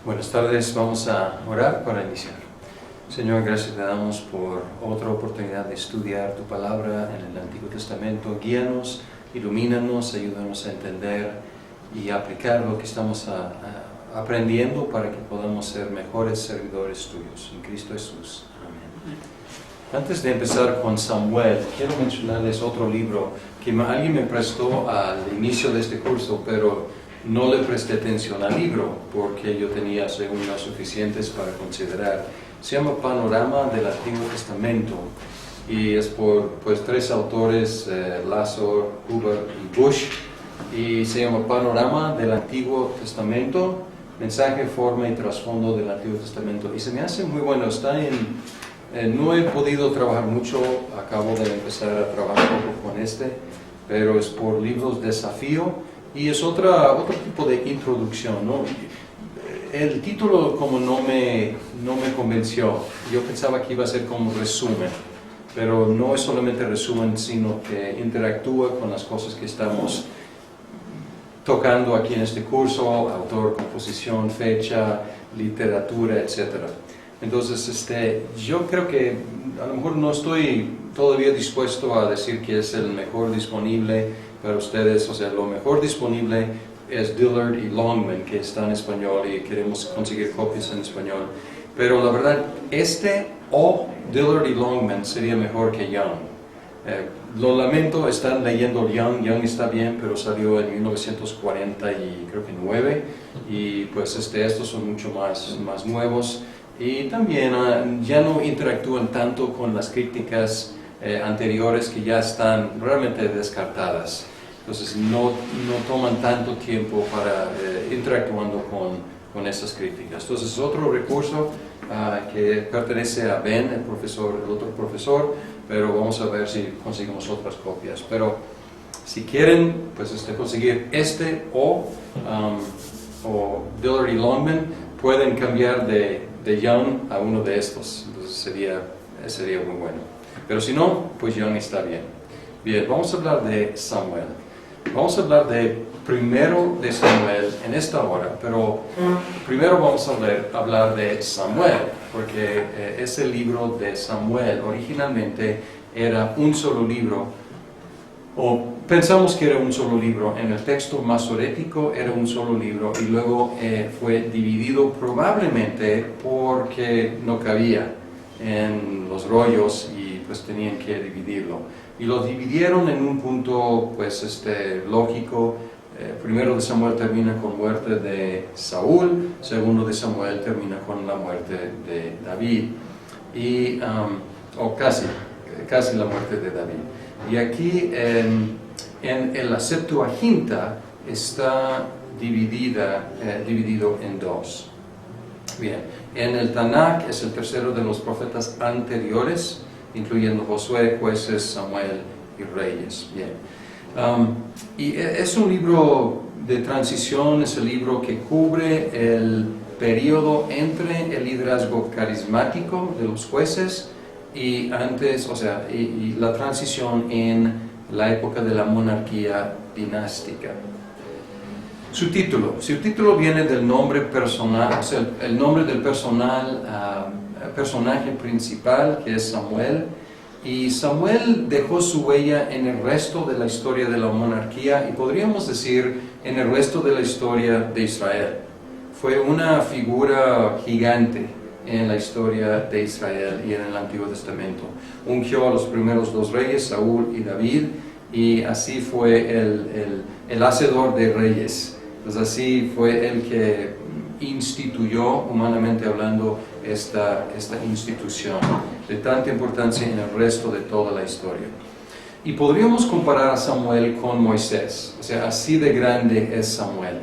Buenas tardes, vamos a orar para iniciar. Señor, gracias te damos por otra oportunidad de estudiar tu palabra en el Antiguo Testamento. Guíanos, ilumínanos, ayúdanos a entender y aplicar lo que estamos aprendiendo para que podamos ser mejores servidores tuyos. En Cristo Jesús. Amén. Antes de empezar con Samuel, quiero mencionarles otro libro que alguien me prestó al inicio de este curso, pero no le presté atención al libro porque yo tenía, según las suficientes para considerar. Se llama Panorama del Antiguo Testamento y es por tres autores, Lasser, Huber y Bush, y se llama Panorama del Antiguo Testamento, mensaje, forma y trasfondo del Antiguo Testamento. Y se me hace muy bueno, está no he podido trabajar mucho, acabo de empezar a trabajar un poco con pero es por libros Desafío. Y es otro tipo de introducción, ¿no? El título como no me convenció. Yo pensaba que iba a ser como resumen, pero no es solamente resumen, sino que interactúa con las cosas que estamos tocando aquí en este curso: autor, composición, fecha, literatura, etc. Entonces, yo creo que a lo mejor no estoy todavía dispuesto a decir que es el mejor disponible para ustedes. O sea, lo mejor disponible es Dillard y Longman, que está en español y queremos conseguir copias en español. Pero la verdad, o Dillard y Longman sería mejor que Young. Lo lamento, están leyendo Young está bien, pero salió en 1949 y pues estos son mucho más nuevos. Y también ya no interactúan tanto con las críticas anteriores, que ya están realmente descartadas. Entonces no toman tanto tiempo para interactuando con esas críticas. Entonces es otro recurso que pertenece a Ben, el otro profesor, pero vamos a ver si conseguimos otras copias. Pero si quieren pues conseguir o Dillard y Longman, pueden cambiar de Young a uno de estos. Entonces sería muy bueno. Pero si no, pues Young está bien. Bien, vamos a hablar de Samuel. Vamos a hablar primero de Samuel en esta hora, pero primero vamos a hablar de Samuel, porque ese libro de Samuel originalmente era un solo libro, o pensamos que era un solo libro. En el texto masorético era un solo libro y luego fue dividido, probablemente porque no cabía en los rollos y pues tenían que dividirlo. Y lo dividieron en un punto pues lógico. Primero de Samuel termina con muerte de Saúl, segundo de Samuel termina con la muerte de David, o casi la muerte de David. Y aquí en la Septuaginta está dividido en dos. Bien, en el Tanakh es el tercero de los profetas anteriores, incluyendo Josué, Jueces, Samuel y Reyes. Bien. Y es un libro de transición, es el libro que cubre el periodo entre el liderazgo carismático de los jueces y la transición en la época de la monarquía dinástica. Su título viene del nombre personal, el nombre del personaje principal, que es Samuel. Y Samuel dejó su huella en el resto de la historia de la monarquía y podríamos decir en el resto de la historia de Israel. Fue una figura gigante en la historia de Israel y en el Antiguo Testamento. Ungió a los primeros dos reyes, Saúl y David, y así fue el hacedor de reyes. Pues así fue el que instituyó, humanamente hablando, esta institución de tanta importancia en el resto de toda la historia. Y podríamos comparar a Samuel con Moisés. O sea, así de grande es Samuel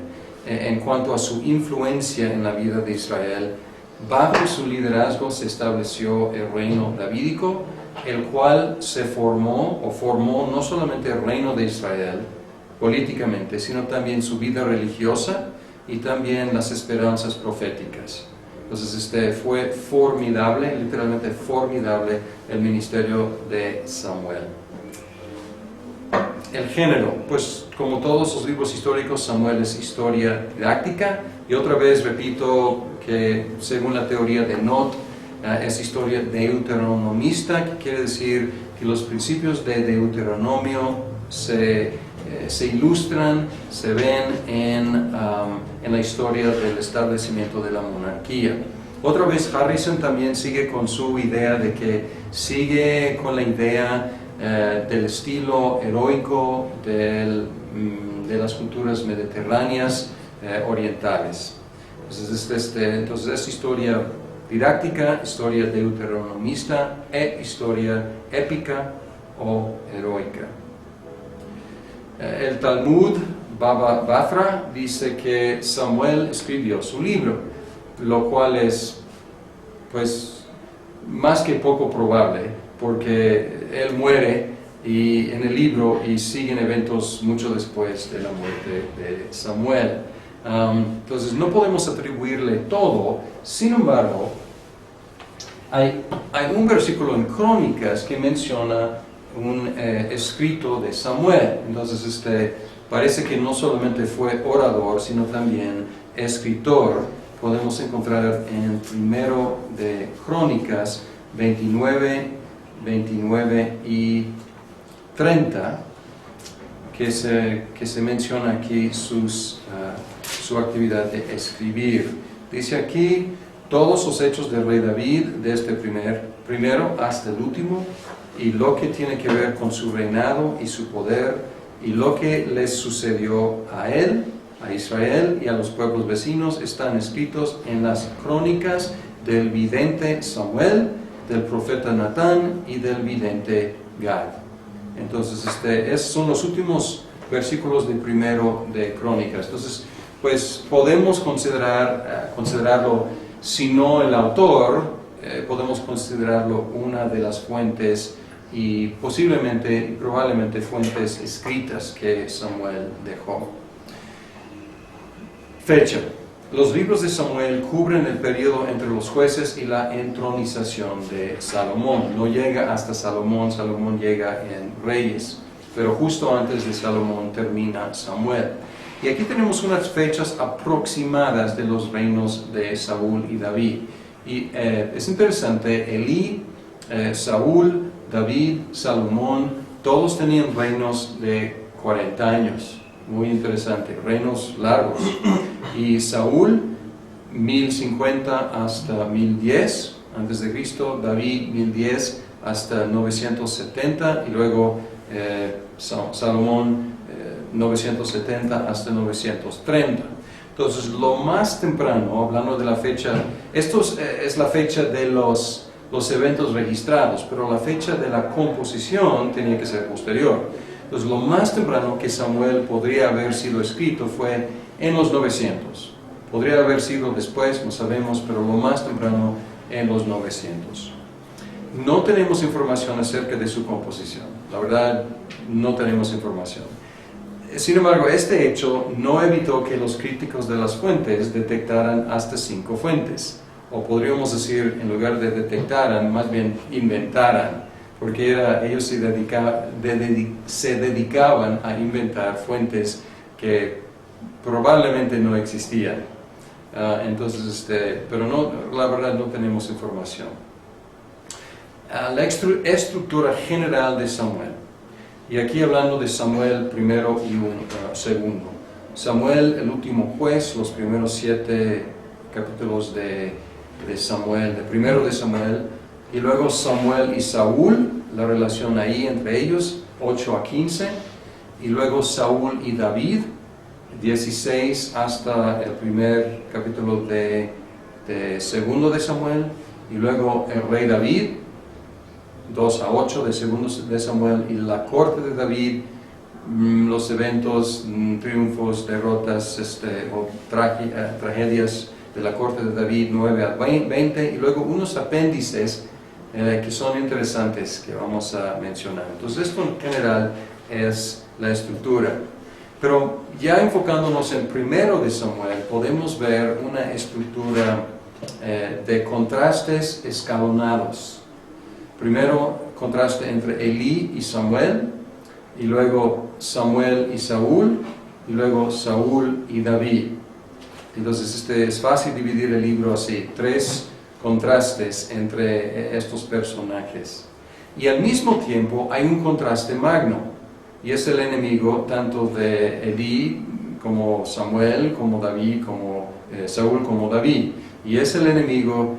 en cuanto a su influencia en la vida de Israel. Bajo su liderazgo se estableció el reino davídico, el cual formó no solamente el reino de Israel políticamente, sino también su vida religiosa y también las esperanzas proféticas. Entonces fue formidable, literalmente formidable, el ministerio de Samuel. El género, pues como todos los libros históricos, Samuel es historia didáctica, y otra vez repito que según la teoría de Knott, es historia deuteronomista, que quiere decir que los principios de Deuteronomio se ilustran, se ven en la historia del establecimiento de la monarquía. Otra vez Harrison también sigue con su idea de que sigue con la idea del estilo heroico de las culturas mediterráneas orientales. Entonces es historia didáctica, historia deuteronomista e historia épica o heroica. El Talmud Baba Batra dice que Samuel escribió su libro, lo cual es pues más que poco probable, porque él muere en el libro y siguen eventos mucho después de la muerte de Samuel. Entonces no podemos atribuirle todo. Sin embargo, hay un versículo en Crónicas que menciona un escrito de Samuel. Entonces parece que no solamente fue orador, sino también escritor. Podemos encontrar en primero de Crónicas 29, 29 y 30 que se menciona aquí su actividad de escribir. Dice aquí: todos los hechos del rey David, desde primero hasta el último, y lo que tiene que ver con su reinado y su poder, y lo que les sucedió a él, a Israel y a los pueblos vecinos, están escritos en las crónicas del vidente Samuel, del profeta Natán y del vidente Gad. Entonces, son los últimos versículos de primero de Crónicas. Entonces, pues podemos considerarlo, si no el autor, podemos considerarlo una de las fuentes y posiblemente y probablemente fuentes escritas que Samuel dejó. Fecha. Los libros de Samuel cubren el periodo entre los jueces y la entronización de Salomón. No llega hasta Salomón, Salomón llega en Reyes, pero justo antes de Salomón termina Samuel. Y aquí tenemos unas fechas aproximadas de los reinos de Saúl y David. Y es interesante, Elí, Saúl, David, Salomón, todos tenían reinos de 40 años. Muy interesante, reinos largos. Y Saúl, 1050 hasta 1010 antes de Cristo, David 1010 hasta 970 y luego Salomón 970 hasta 930. Entonces, lo más temprano, hablando de la fecha, esto es la fecha de los eventos registrados, pero la fecha de la composición tenía que ser posterior. Entonces, lo más temprano que Samuel podría haber sido escrito fue en los 900. Podría haber sido después, no sabemos, pero lo más temprano en los 900. No tenemos información acerca de su composición. La verdad, no tenemos información. Sin embargo, este hecho no evitó que los críticos de las fuentes detectaran hasta 5 fuentes. O podríamos decir, en lugar de detectaran, más bien inventaran. Porque ellos se dedicaban a inventar fuentes que probablemente no existían. Entonces, pero no, la verdad no tenemos información. La estructura general de Samuel. Y aquí hablando de Samuel primero y segundo. Samuel, el último juez, los primeros 7 capítulos de Samuel, de primero de Samuel. Y luego Samuel y Saúl, la relación ahí entre ellos, 8 a 15. Y luego Saúl y David, 16 hasta el primer capítulo de segundo de Samuel. Y luego el rey David, 2 a 8 de segundo de Samuel. Y la corte de David, los eventos, triunfos, derrotas o tragedias de la corte de David, 9 a 20. Y luego unos apéndices que son interesantes, que vamos a mencionar. Entonces, esto en general es la estructura. Pero ya enfocándonos en primero de Samuel, podemos ver una estructura de contrastes escalonados. Primero, contraste entre Elí y Samuel, y luego Samuel y Saúl, y luego Saúl y David. Entonces es fácil dividir el libro así, 3 contrastes entre estos personajes. Y al mismo tiempo hay un contraste magno, y es el enemigo tanto de Elí como Samuel, como David, como Saúl, como David. Y es el enemigo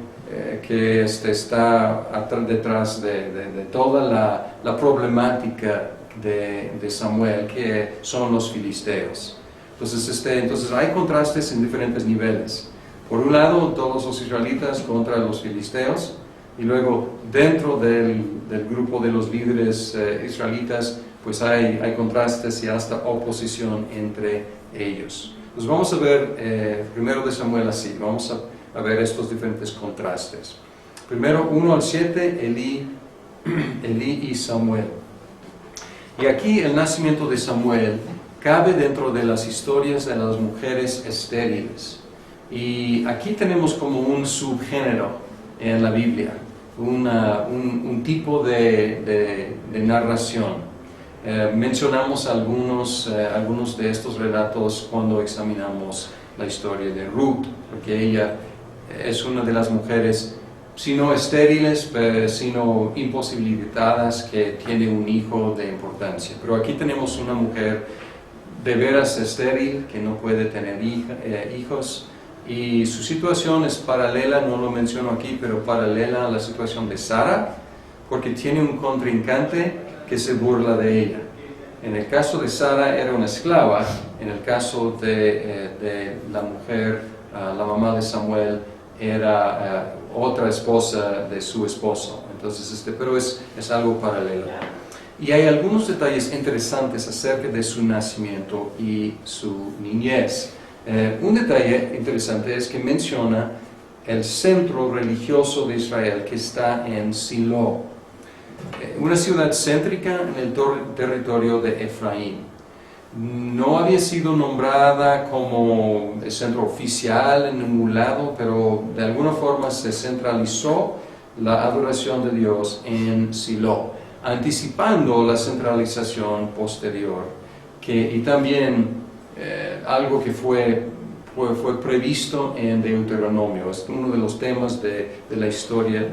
que está detrás de toda la problemática de Samuel, que son los filisteos. Entonces hay contrastes en diferentes niveles. Por un lado, todos los israelitas contra los filisteos, y luego dentro del grupo de los líderes israelitas, pues hay contrastes y hasta oposición entre ellos. Pues vamos a ver primero de Samuel así, vamos a ver estos diferentes contrastes. Primero 1 al 7, Elí y Samuel. Y aquí el nacimiento de Samuel cabe dentro de las historias de las mujeres estériles. Y aquí tenemos como un subgénero en la Biblia, un tipo de narración. Mencionamos algunos de estos relatos cuando examinamos la historia de Ruth, porque ella es una de las mujeres, si no estériles, sino imposibilitadas, que tiene un hijo de importancia. Pero aquí tenemos una mujer de veras estéril, que no puede tener hijos, y su situación es paralela, no lo menciono aquí, pero paralela a la situación de Sara, porque tiene un contrincante que se burla de ella. En el caso de Sara era una esclava, en el caso de la mujer, la mamá de Samuel, era otra esposa de su esposo. Entonces, pero es algo paralelo. Y hay algunos detalles interesantes acerca de su nacimiento y su niñez. Un detalle interesante es que menciona el centro religioso de Israel, que está en Silo, una ciudad céntrica en el territorio de Efraín. No había sido nombrada como el centro oficial en ningún lado, pero de alguna forma se centralizó la adoración de Dios en Silo, anticipando la centralización posterior, y también algo que fue previsto en Deuteronomio. Es uno de los temas de la historia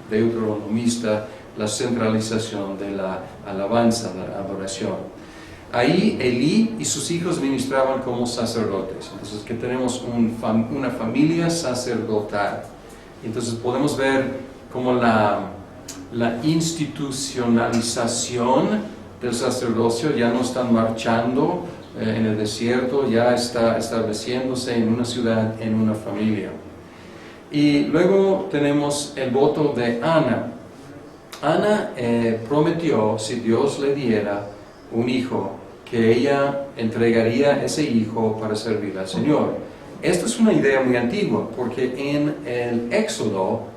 deuteronomista, la centralización de la alabanza, la adoración. Ahí Elí y sus hijos ministraban como sacerdotes. Entonces que tenemos una familia sacerdotal. Entonces podemos ver como la institucionalización del sacerdocio. Ya no están marchando en el desierto, ya está estableciéndose en una ciudad, en una familia. Y luego tenemos el voto de Ana. Ana prometió, si Dios le diera un hijo, que ella entregaría ese hijo para servir al Señor. Esta es una idea muy antigua, porque en el Éxodo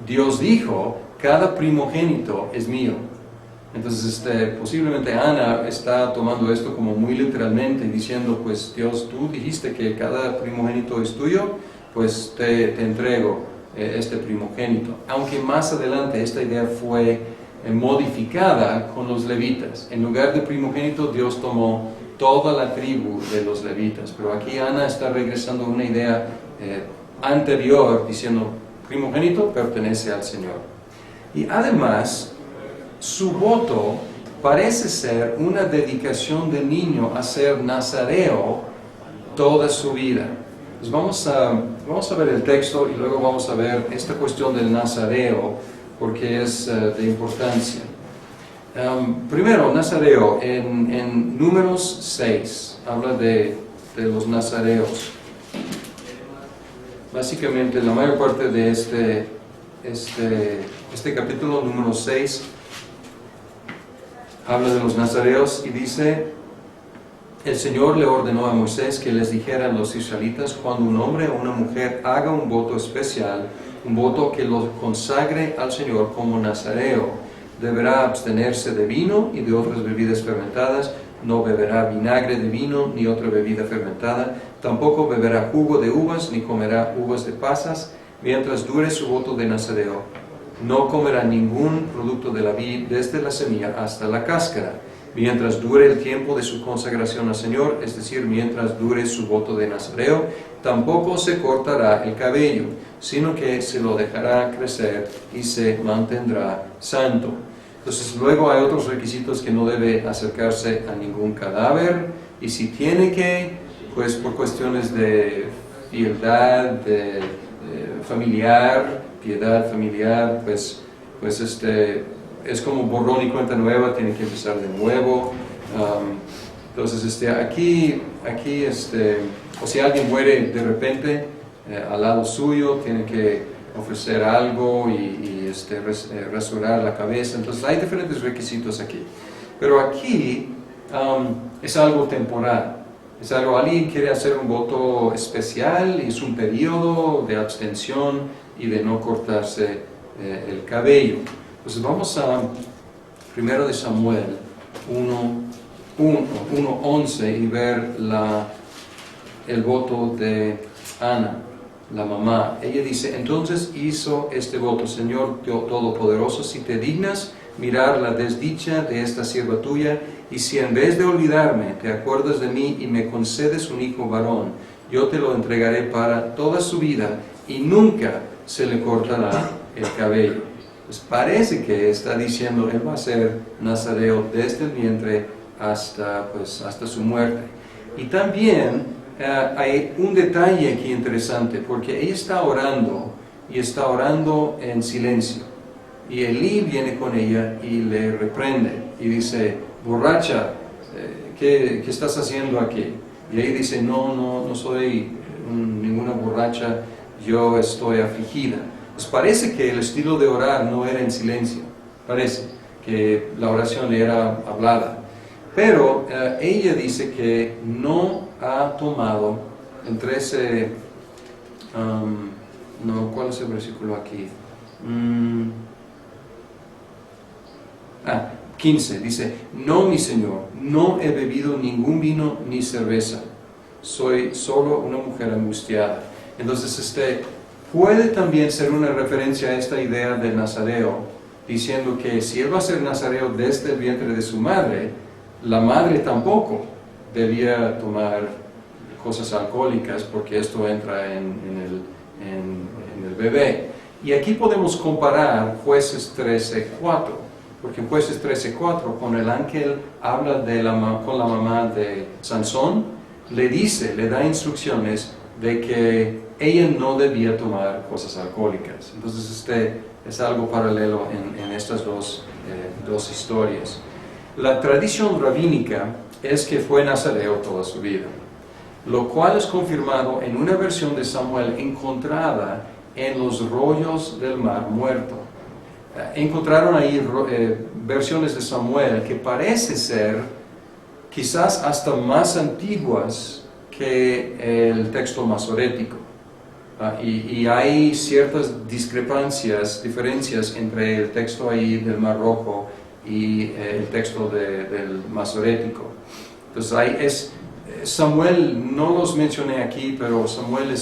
Dios dijo: cada primogénito es mío. Entonces posiblemente Ana está tomando esto como muy literalmente, diciendo: pues Dios, tú dijiste que cada primogénito es tuyo, pues te entrego este primogénito. Aunque más adelante esta idea fue modificada con los levitas. En lugar de primogénito, Dios tomó toda la tribu de los levitas. Pero aquí Ana está regresando a una idea anterior, diciendo: primogénito pertenece al Señor. Y además, su voto parece ser una dedicación del niño a ser nazareo toda su vida. Pues vamos a ver el texto y luego vamos a ver esta cuestión del nazareo, porque es de importancia. Primero, nazareo, en Números 6, habla de los nazareos. Básicamente, la mayor parte de este capítulo, número 6, habla de los nazareos y dice: el Señor le ordenó a Moisés que les dijera a los israelitas: cuando un hombre o una mujer haga un voto especial, un voto que los consagre al Señor como nazareo, deberá abstenerse de vino y de otras bebidas fermentadas, no beberá vinagre de vino ni otra bebida fermentada, tampoco beberá jugo de uvas ni comerá uvas de pasas, mientras dure su voto de nazareo. No comerá ningún producto de la vid desde la semilla hasta la cáscara. mientras dure el tiempo de su consagración al Señor, es decir, mientras dure su voto de Nazareo, tampoco se cortará el cabello, sino que se lo dejará crecer y se mantendrá santo. Entonces luego hay otros requisitos: que no debe acercarse a ningún cadáver, y si tiene que, pues por cuestiones de piedad familiar, pues es como borrón y cuenta nueva, tiene que empezar de nuevo. Entonces aquí o si alguien muere de repente al lado suyo, tiene que ofrecer algo y rasurar la cabeza. Entonces hay diferentes requisitos aquí, pero aquí es algo temporal. Es algo, alguien quiere hacer un voto especial y es un periodo de abstención y de no cortarse el cabello. Entonces vamos a 1 de Samuel 1:11 y ver el voto de Ana, la mamá. Ella dice: entonces hizo este voto: Señor Todopoderoso, si te dignas mirar la desdicha de esta sierva tuya, y si en vez de olvidarme te acuerdas de mí y me concedes un hijo varón, yo te lo entregaré para toda su vida y nunca se le cortará el cabello. Pues parece que está diciendo él va a ser nazareo desde el vientre hasta su muerte. Y también hay un detalle aquí interesante, porque ella está orando y está orando en silencio. Y Elí viene con ella y le reprende y dice: borracha, ¿qué estás haciendo aquí? Y ella dice: no soy ninguna borracha, yo estoy afligida. Pues parece que el estilo de orar no era en silencio, parece que la oración era hablada. Pero ella dice que no ha tomado en 13, ¿cuál es el versículo aquí? 15, dice: no, mi Señor, no he bebido ningún vino ni cerveza, soy solo una mujer angustiada. Entonces puede también ser una referencia a esta idea del nazareo, diciendo que si él va a ser nazareo desde el vientre de su madre, la madre tampoco debía tomar cosas alcohólicas, porque esto entra en el bebé. Y aquí podemos comparar Jueces 13:4. Porque en Jueces 13:4, cuando el ángel habla con la mamá de Sansón, le da instrucciones de que ella no debía tomar cosas alcohólicas. Entonces es algo paralelo en estas dos historias. La tradición rabínica es que fue nazareo toda su vida, lo cual es confirmado en una versión de Samuel encontrada en los rollos del Mar Muerto. Encontraron ahí versiones de Samuel que parece ser quizás hasta más antiguas que el texto masorético. Y hay ciertas diferencias entre el texto ahí del Mar Rojo y el texto del masorético. Entonces Samuel, no los mencioné aquí, pero Samuel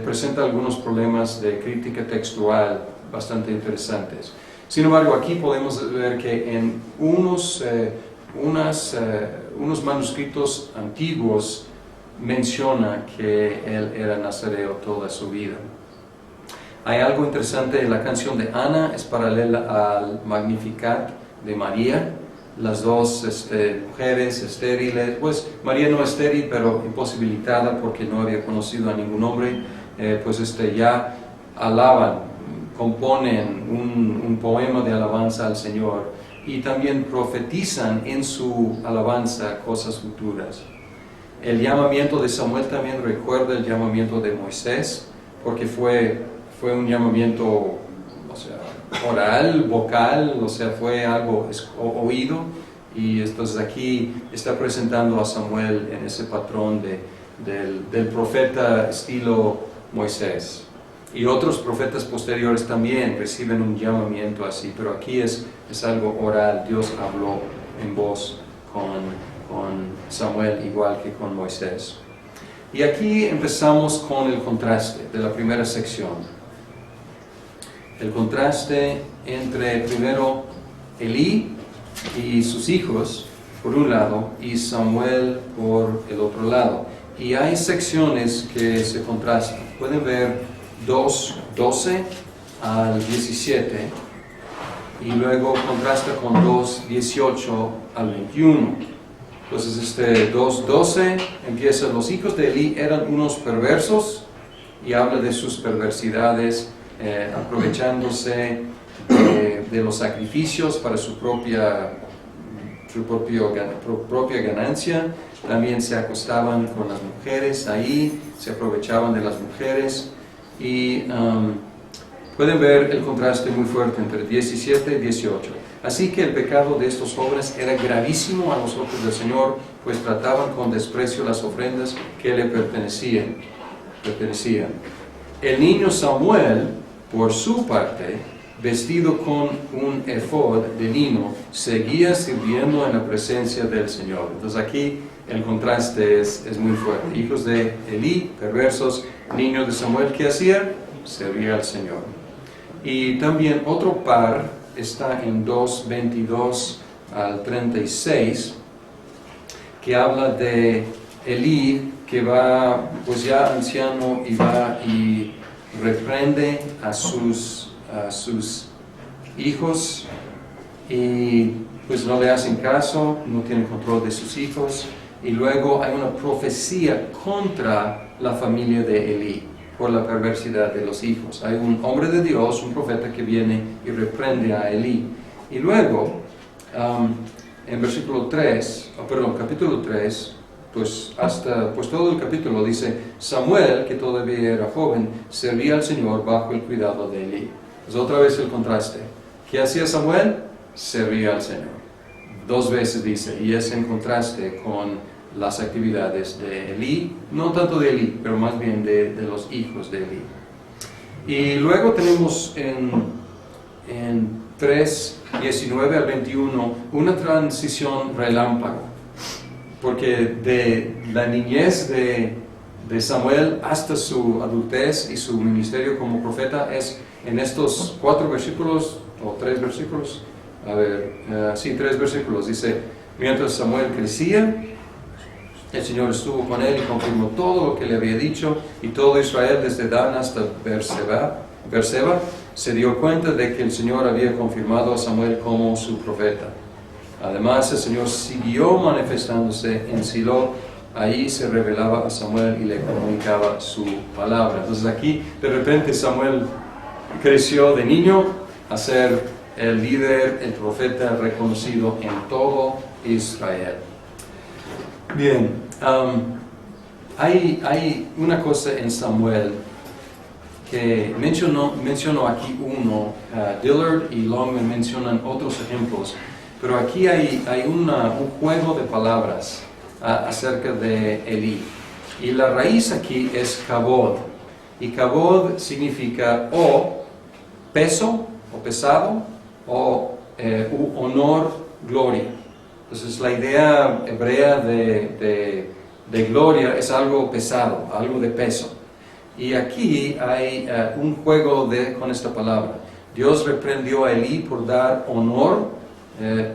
presenta algunos problemas de crítica textual bastante interesantes. Sin embargo, aquí podemos ver que en unos manuscritos antiguos menciona que él era nazareo toda su vida. Hay algo interesante: la canción de Ana es paralela al Magnificat de María. Las dos mujeres estériles, pues María no estéril, pero imposibilitada porque no había conocido a ningún hombre, ya alaban, componen un poema de alabanza al Señor y también profetizan en su alabanza cosas futuras. El llamamiento de Samuel también recuerda el llamamiento de Moisés, porque fue un llamamiento, oral, vocal, fue algo oído, y entonces aquí está presentando a Samuel en ese patrón del profeta estilo Moisés. Y otros profetas posteriores también reciben un llamamiento así, pero aquí es algo oral. Dios habló en voz con Samuel igual que con Moisés. Y aquí empezamos con el contraste de la primera sección. El contraste entre primero Elí y sus hijos por un lado y Samuel por el otro lado. Y hay secciones que se contrastan. Pueden ver 2:12 al 17 y luego contrasta con 2:18 al 21. Entonces 2:12 empieza: los hijos de Elí eran unos perversos, y habla de sus perversidades, aprovechándose de los sacrificios para su propia ganancia. También se acostaban con las mujeres ahí, se aprovechaban de las mujeres, y pueden ver el contraste muy fuerte entre 17 y 18. Así que el pecado de estos jóvenes era gravísimo a los ojos del Señor, pues trataban con desprecio las ofrendas que le pertenecían. El niño Samuel, por su parte, vestido con un efod de lino, seguía sirviendo en la presencia del Señor. Entonces aquí el contraste es muy fuerte. Hijos de Elí, perversos; niño de Samuel, ¿qué hacía? Servía al Señor. Y también otro par está en 2:22 al 36, que habla de Elí, que va pues ya anciano, y va y reprende a sus hijos, y pues no le hacen caso, no tienen control de sus hijos. Y luego hay una profecía contra la familia de Elí por la perversidad de los hijos. Hay un hombre de Dios, un profeta, que viene y reprende a Elí. Y luego en capítulo 3, pues todo el capítulo dice: Samuel, que todavía era joven, servía al Señor bajo el cuidado de Elí. Pues otra vez el contraste. ¿Qué hacía Samuel? Servía al Señor. 2 veces dice, y es en contraste con las actividades de Elí, no tanto de Elí, pero más bien de los hijos de Elí. Y luego tenemos en 3:19 al 21 una transición relámpago, porque de la niñez de Samuel hasta su adultez y su ministerio como profeta es en estos 4 versículos, o 3 versículos, 3 versículos. Dice: mientras Samuel crecía, el Señor estuvo con él y confirmó todo lo que le había dicho, y todo Israel, desde Dan hasta Berseba, se dio cuenta de que el Señor había confirmado a Samuel como su profeta. Además, el Señor siguió manifestándose en Silo. Ahí se revelaba a Samuel y le comunicaba su palabra. Entonces aquí, de repente, Samuel creció de niño a ser el líder, el profeta reconocido en todo Israel. Bien, hay una cosa en Samuel que menciono aquí uno. Dillard y Longman mencionan otros ejemplos, pero aquí hay un juego de palabras acerca de Elí. Y la raíz aquí es kabod, y kabod significa o peso, o pesado, o honor, gloria. Entonces la idea hebrea de gloria es algo pesado, algo de peso. Y aquí hay un juego con esta palabra. Dios reprendió a Elí por dar honor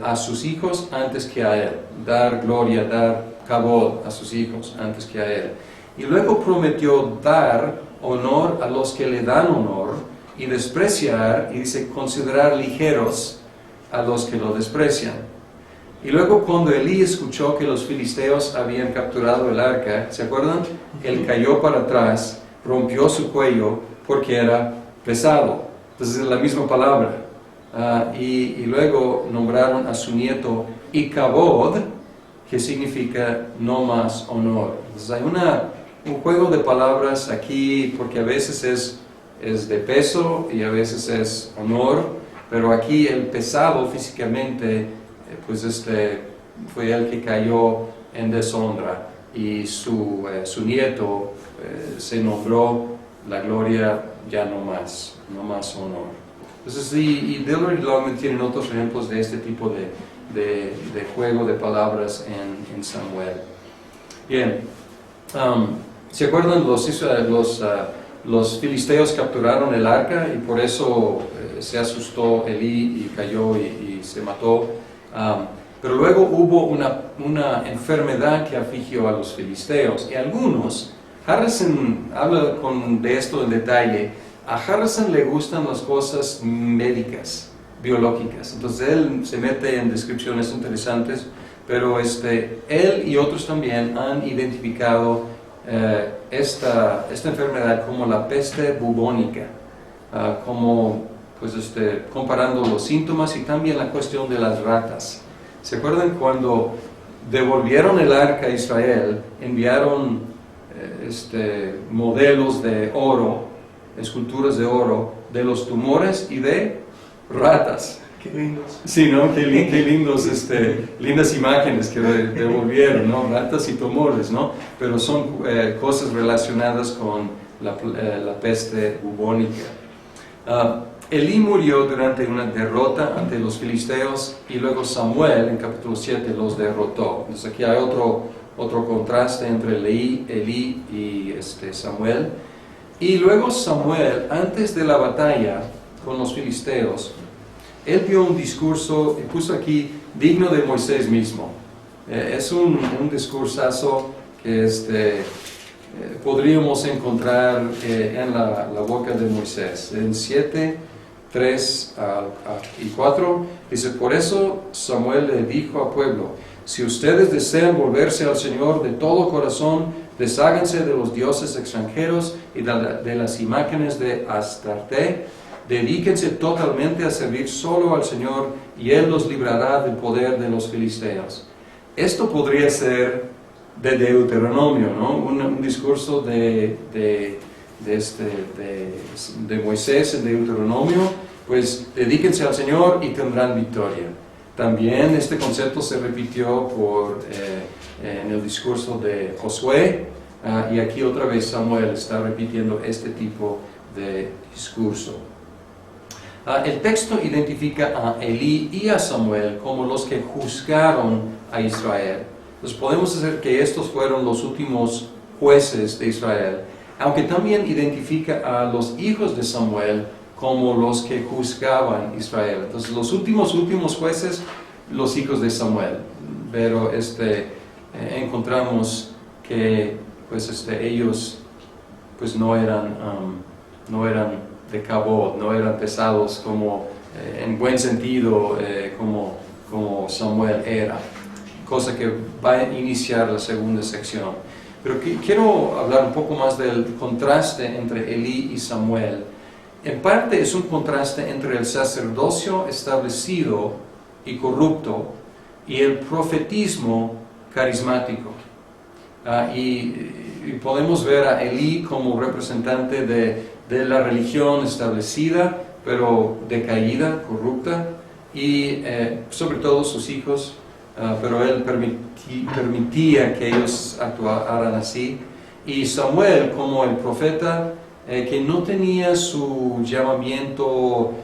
a sus hijos antes que a él, dar gloria, dar kabod a sus hijos antes que a él. Y luego prometió dar honor a los que le dan honor, y despreciar, y dice, considerar ligeros a los que lo desprecian. Y luego, cuando Elí escuchó que los filisteos habían capturado el arca, ¿se acuerdan? Él cayó para atrás, rompió su cuello porque era pesado. Entonces es la misma palabra. Y luego nombraron a su nieto Icabod, que significa no más honor. Entonces hay un juego de palabras aquí, porque a veces es de peso y a veces es honor, pero aquí el pesado físicamente, pues fue el que cayó en deshonra, y su nieto se nombró la gloria, ya no más honor. Entonces, y Dillard y Longman tienen otros ejemplos de este tipo de juego de palabras en Samuel. Bien, ¿se acuerdan? Los filisteos capturaron el arca, y por eso se asustó Elí y cayó y se mató. Pero luego hubo una enfermedad que afligió a los filisteos, y algunos, Harrison habla de esto en detalle. A Harrison le gustan las cosas médicas, biológicas, entonces él se mete en descripciones interesantes, pero él y otros también han identificado esta enfermedad como la peste bubónica, como pues comparando los síntomas y también la cuestión de las ratas. ¿Se acuerdan cuando devolvieron el arca a Israel? Enviaron modelos de oro, esculturas de oro, de los tumores y de ratas. Qué lindos. Sí, ¿no? Qué lindos, lindas imágenes que devolvieron, ¿no? Ratas y tumores, ¿no? Pero son cosas relacionadas con la peste bubónica. Elí murió durante una derrota ante los filisteos, y luego Samuel en capítulo 7 los derrotó. Entonces aquí hay otro contraste entre Elí y Samuel. Y luego Samuel, antes de la batalla con los filisteos, él dio un discurso, y puso aquí, digno de Moisés mismo. Es un discursazo que podríamos encontrar en la boca de Moisés. En 7, 3 y 4, dice: por eso Samuel le dijo al pueblo: si ustedes desean volverse al Señor de todo corazón, desháganse de los dioses extranjeros y de las imágenes de Astarte. Dedíquense totalmente a servir solo al Señor, y Él los librará del poder de los filisteos. Esto podría ser de Deuteronomio, ¿no? Un discurso de Moisés en Deuteronomio, pues dedíquense al Señor y tendrán victoria. También este concepto se repitió en el discurso de Josué, y aquí otra vez Samuel está repitiendo este tipo de discurso. El texto identifica a Elí y a Samuel como los que juzgaron a Israel. Entonces podemos decir que estos fueron los últimos jueces de Israel, aunque también identifica a los hijos de Samuel como los que juzgaban Israel. Entonces los últimos jueces, los hijos de Samuel. Pero encontramos que pues ellos pues no eran de cabot, no eran pesados como en buen sentido como Samuel era, cosa que va a iniciar la segunda sección. Pero quiero hablar un poco más del contraste entre Elí y Samuel. En parte es un contraste entre el sacerdocio establecido y corrupto y el profetismo carismático. Y podemos ver a Elí como representante de la religión establecida, pero decaída, corrupta, y sobre todo sus hijos, pero él permitía que ellos actuaran así. Y Samuel como el profeta que no tenía su llamamiento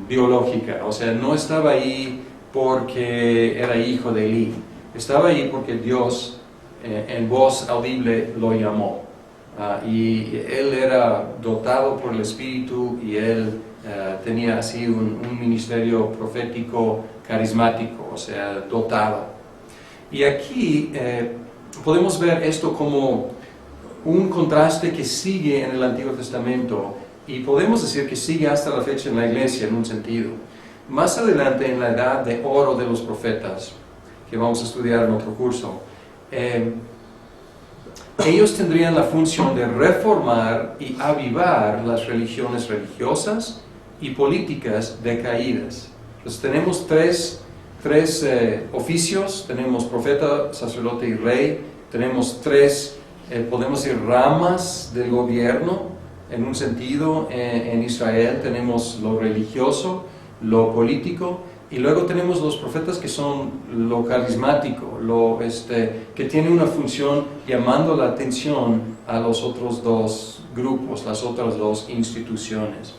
biológico, o sea, no estaba ahí porque era hijo de Elí, estaba ahí porque Dios en voz audible lo llamó. Y él era dotado por el Espíritu, y él tenía así un ministerio profético carismático, o sea, dotado. Y aquí podemos ver esto como un contraste que sigue en el Antiguo Testamento, y podemos decir que sigue hasta la fecha en la iglesia en un sentido. Más adelante, en la edad de oro de los profetas, que vamos a estudiar en otro curso, ellos tendrían la función de reformar y avivar las religiones religiosas y políticas decaídas. Entonces tenemos tres oficios: tenemos profeta, sacerdote y rey. Tenemos tres, podemos decir, ramas del gobierno en un sentido en Israel. Tenemos lo religioso, lo político, y luego tenemos los profetas, que son lo carismático, que tiene una función llamando la atención a los otros dos grupos, las otras dos instituciones.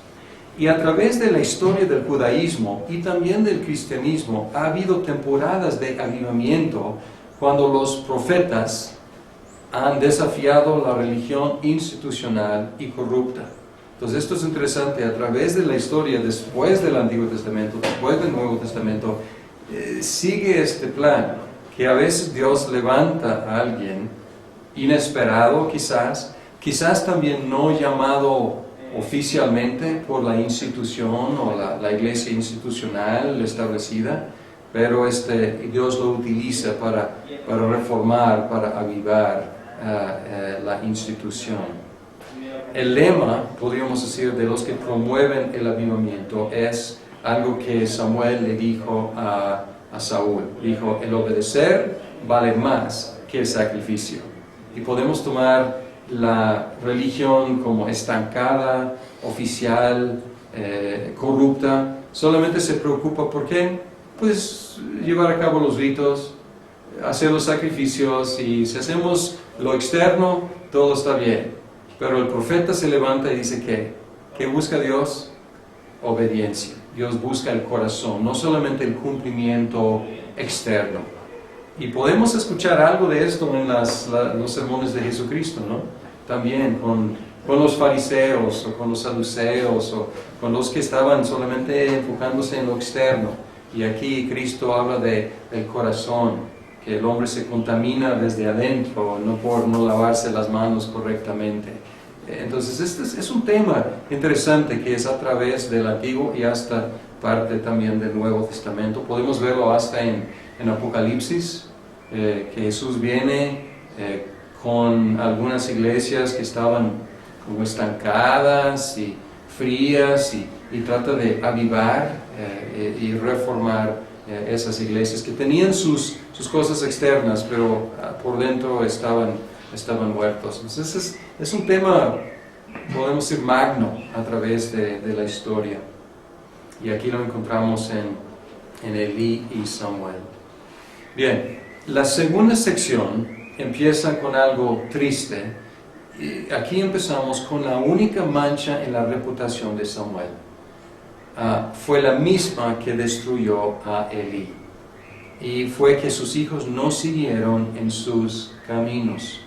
Y a través de la historia del judaísmo y también del cristianismo ha habido temporadas de avivamiento cuando los profetas han desafiado la religión institucional y corrupta. Entonces esto es interesante. A través de la historia después del Antiguo Testamento, después del Nuevo Testamento, sigue este plan, que a veces Dios levanta a alguien inesperado quizás también no llamado oficialmente por la institución o la iglesia institucional establecida, pero Dios lo utiliza para reformar, para avivar la institución. El lema, podríamos decir, de los que promueven el avivamiento es algo que Samuel le dijo a Saúl. Dijo, el obedecer vale más que el sacrificio. Y podemos tomar la religión como estancada, oficial, corrupta. Solamente se preocupa por qué, pues llevar a cabo los ritos, hacer los sacrificios, y si hacemos lo externo, todo está bien. Pero el profeta se levanta y dice ¿qué busca Dios? Obediencia. Dios busca el corazón, no solamente el cumplimiento externo. Y podemos escuchar algo de esto en los sermones de Jesucristo, ¿no? También con los fariseos, o con los saduceos, o con los que estaban solamente enfocándose en lo externo. Y aquí Cristo habla del corazón, que el hombre se contamina desde adentro, no por no lavarse las manos correctamente. Entonces este es un tema interesante que es a través del Antiguo y hasta parte también del Nuevo Testamento. Podemos verlo hasta en Apocalipsis, que Jesús viene con algunas iglesias que estaban como estancadas y frías, y trata de avivar y reformar esas iglesias que tenían sus cosas externas, pero por dentro estaban muertos. Entonces es un tema, podemos decir, magno a través de la historia. Y aquí lo encontramos en Elí y Samuel. Bien, la segunda sección empieza con algo triste. Y aquí empezamos con la única mancha en la reputación de Samuel. Fue la misma que destruyó a Elí. Y fue que sus hijos no siguieron en sus caminos.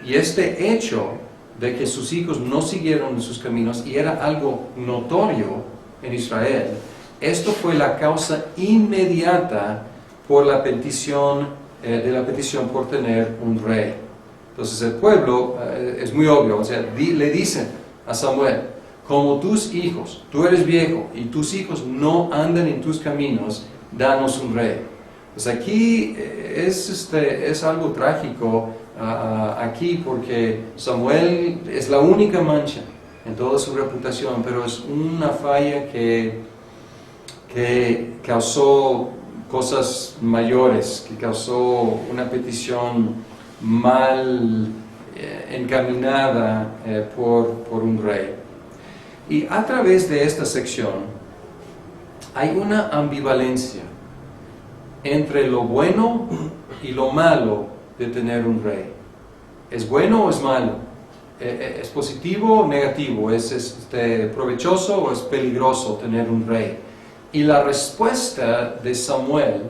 Y este hecho de que sus hijos no siguieron en sus caminos, y era algo notorio en Israel, esto fue la causa inmediata por la petición por tener un rey. Entonces el pueblo, es muy obvio, o sea, le dicen a Samuel, como tus hijos, tú eres viejo y tus hijos no andan en tus caminos, danos un rey. Pues aquí es algo trágico aquí, porque Samuel es la única mancha en toda su reputación, pero es una falla que causó cosas mayores, que causó una petición mal encaminada por un rey. Y a través de esta sección hay una ambivalencia entre lo bueno y lo malo de tener un rey. ¿Es bueno o es malo? ¿Es positivo o negativo? ¿Es provechoso o es peligroso tener un rey? Y la respuesta de Samuel,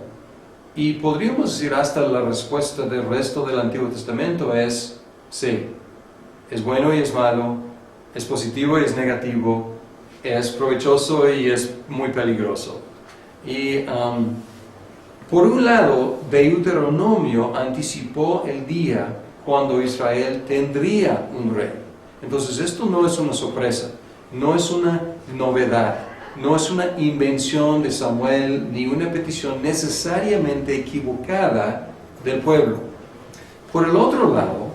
y podríamos decir hasta la respuesta del resto del Antiguo Testamento, es sí, es bueno y es malo, es positivo y es negativo, es provechoso y es muy peligroso. Y por un lado, Deuteronomio anticipó el día cuando Israel tendría un rey. Entonces esto no es una sorpresa, no es una novedad, no es una invención de Samuel, ni una petición necesariamente equivocada del pueblo. Por el otro lado,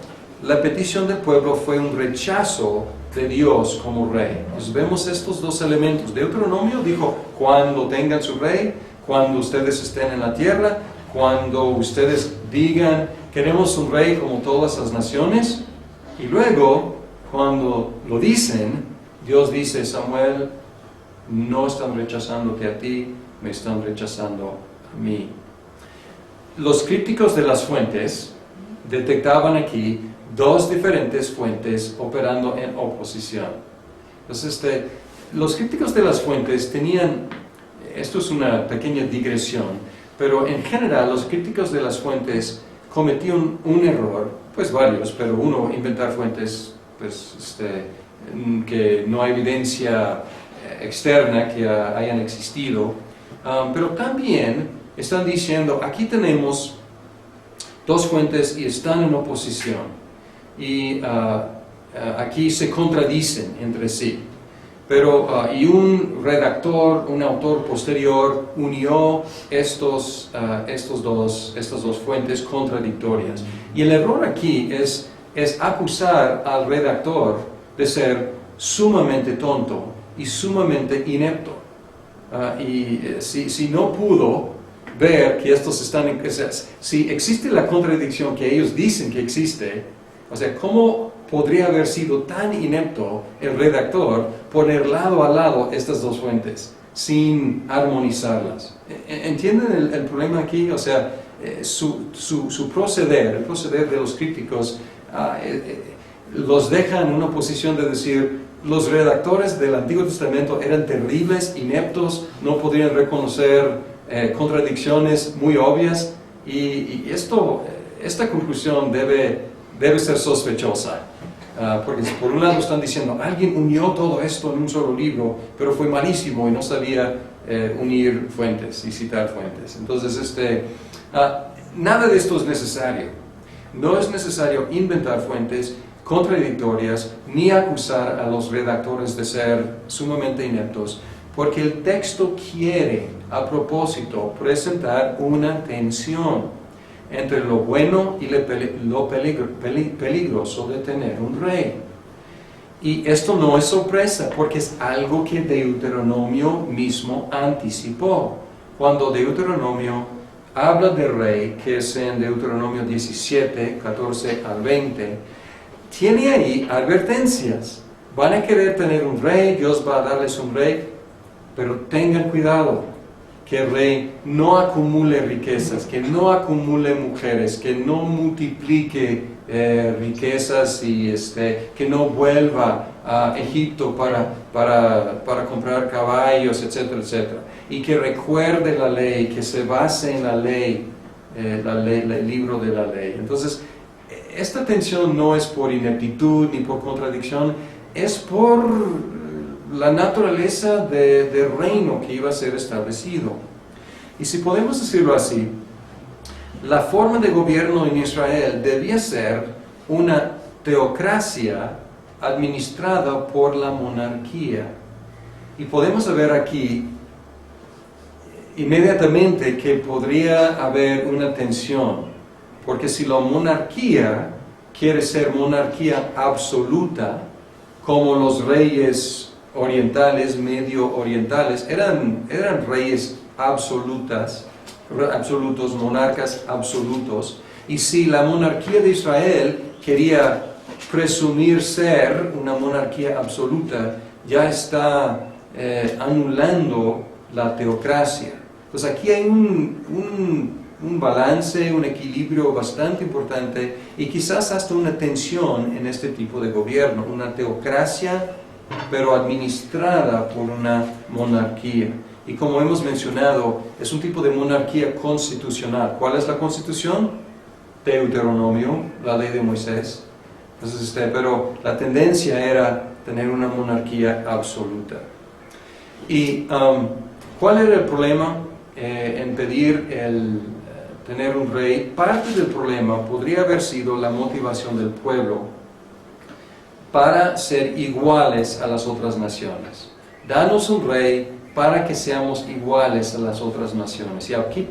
la petición del pueblo fue un rechazo de Dios como rey. Entonces vemos estos dos elementos. Deuteronomio dijo, cuando tengan su rey, cuando ustedes estén en la tierra, cuando ustedes digan, queremos un rey como todas las naciones. Y luego, cuando lo dicen, Dios dice, Samuel, no están rechazándote a ti, me están rechazando a mí. Los críticos de las fuentes detectaban aquí dos diferentes fuentes operando en oposición. Entonces, los críticos de las fuentes tenían, esto es una pequeña digresión, pero en general los críticos de las fuentes cometían un error, pues varios, pero uno, inventar fuentes, pues que no hay evidencia externa que hayan existido, pero también están diciendo, aquí tenemos dos fuentes y están en oposición. Y aquí se contradicen entre sí. Pero, y un redactor, un autor posterior, unió estas dos fuentes contradictorias. Y el error aquí es acusar al redactor de ser sumamente tonto y sumamente inepto. Si no pudo ver que estos están en... si existe la contradicción que ellos dicen que existe, o sea, ¿cómo podría haber sido tan inepto el redactor poner lado a lado estas dos fuentes sin armonizarlas? ¿Entienden el problema aquí? O sea, su proceder, el proceder de los críticos, los deja en una posición de decir, los redactores del Antiguo Testamento eran terribles, ineptos, no podrían reconocer contradicciones muy obvias, y esta conclusión debe ser sospechosa. Porque por un lado están diciendo, alguien unió todo esto en un solo libro, pero fue malísimo y no sabía unir fuentes y citar fuentes. Entonces, nada de esto es necesario. No es necesario inventar fuentes contradictorias ni acusar a los redactores de ser sumamente ineptos, porque el texto quiere, a propósito, presentar una tensión entre lo bueno y lo peligroso de tener un rey. Y esto no es sorpresa, porque es algo que Deuteronomio mismo anticipó. Cuando Deuteronomio habla de rey, que es en Deuteronomio 17, 14 al 20, tiene ahí advertencias. Van a querer tener un rey, Dios va a darles un rey, pero tengan cuidado, que el rey no acumule riquezas, que no acumule mujeres, que no multiplique riquezas y que no vuelva a Egipto para comprar caballos, etcétera, etcétera. Y que recuerde la ley, que se base en la ley, el libro de la ley. Entonces, esta tensión no es por ineptitud ni por contradicción, es por la naturaleza del reino que iba a ser establecido. Y si podemos decirlo así, la forma de gobierno en Israel debía ser una teocracia administrada por la monarquía. Y podemos ver aquí inmediatamente que podría haber una tensión, porque si la monarquía quiere ser monarquía absoluta, como los reyes orientales, medio orientales, eran reyes absolutos, monarcas absolutos, y si la monarquía de Israel quería presumir ser una monarquía absoluta, ya está anulando la teocracia. Pues aquí hay un balance, un equilibrio bastante importante y quizás hasta una tensión en este tipo de gobierno, una teocracia pero administrada por una monarquía. Y como hemos mencionado, es un tipo de monarquía constitucional. ¿Cuál es la constitución? Deuteronomio, la ley de Moisés. Entonces, pero la tendencia era tener una monarquía absoluta. ¿Y cuál era el problema en pedir tener un rey? Parte del problema podría haber sido la motivación del pueblo para ser iguales a las otras naciones. Danos un rey para que seamos iguales a las otras naciones. Y aquí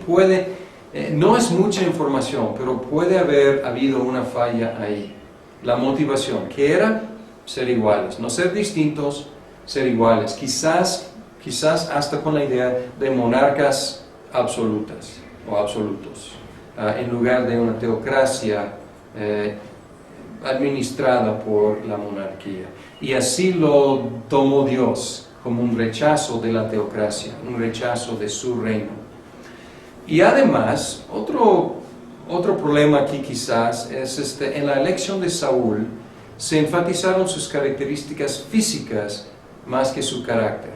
no es mucha información, pero puede haber habido una falla ahí. La motivación, que era ser iguales, no ser distintos, ser iguales. Quizás hasta con la idea de monarcas absolutas o absolutos, en lugar de una teocracia administrada por la monarquía. Y así lo tomó Dios, como un rechazo de la teocracia, un rechazo de su reino. Y además, otro problema aquí quizás es en la elección de Saúl se enfatizaron sus características físicas más que su carácter.